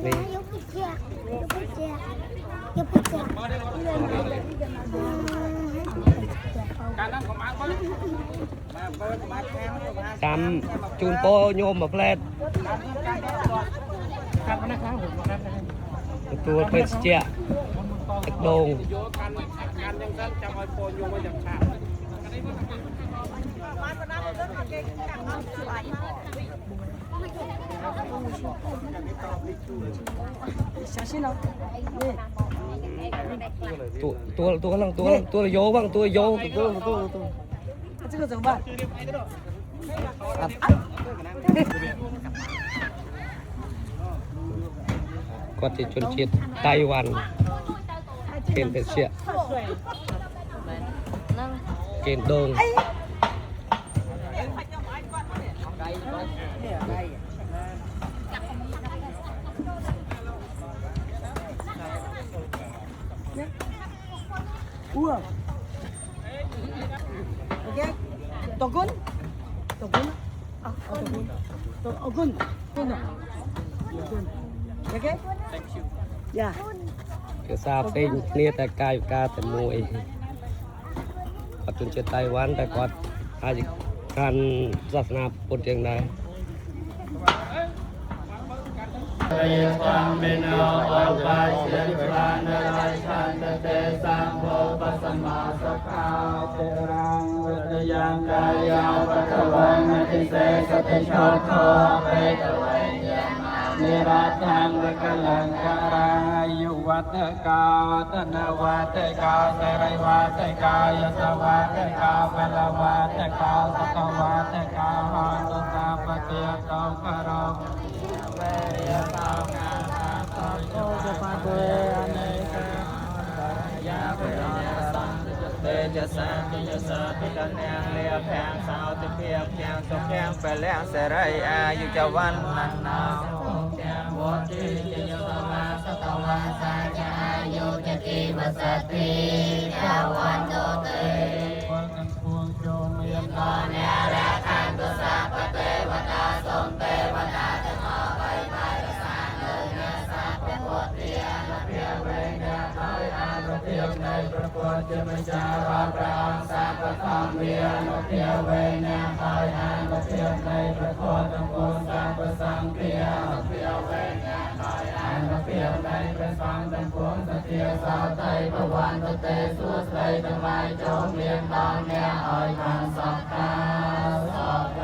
นี่ตามจูนโปโยมมาเพลดตัวเป็นเจี๊ยติดโดงตัวลังตัวโยบ้างตัวโยตัว这个怎么办？ก็ที่ชนเชียไต้หวันเกณฑ์เป็นเชียเกณฑ์โดงTogun? Togun? Ah, Togun. Togun. Togun. Okay? Thank you. Yeah. คือทราบเป็นเนี่ยแต่กายกาแต่มวยปัจจุบันเชียไต้หวันแต่ก่อนอาจจะการศาสนาพุทธยังไงยตังเมนะอัปปัสสิปรานะราชันเตสังโฆปัสสมาสักขาเตรังวัตยังกายาปัทวังอติเสสติโชโทเปตเวญานิรัตถังวิกลังการายุวัตกาตนาวัตกาเสริวัตกายสวัตกาเวลวัตกาสตวัตกาหานุสาปเตียกองคารมเวริยตองอาสาโตโยจะปะเตอเนกายาเวริยสังเตจะสังจะสะปิกันแนงเลียแพงสาวตะเพียบแพงสมแพงไปแล้วเสรยอายุจะวันนันนาแจงวัดที่จะยสมาสตวาสาจะอายุจะตีวสัตติดาวันโตเตวันกันพวงโจมเมียนตาเนระคันตุสาปเตวตาสมเตวตาจะขอไปไปประสานเลยนะสาปปวดเตียนเพียเวงาคอยอาประเทียมในประปวดจะไม่จารวาพระองค์สาปธรรมเวียนเพียเวงาคอยอาประเทียมในประปวดทั้งปวงสาปสังเพียเพียเวงาคอยอาประเทียมในประสังทั้งปวงสเทียสาวไตพวันตเตสุสไตทั้งหลายจงเรียนตอนแน่อ้อยทางสัพพาสัพเพ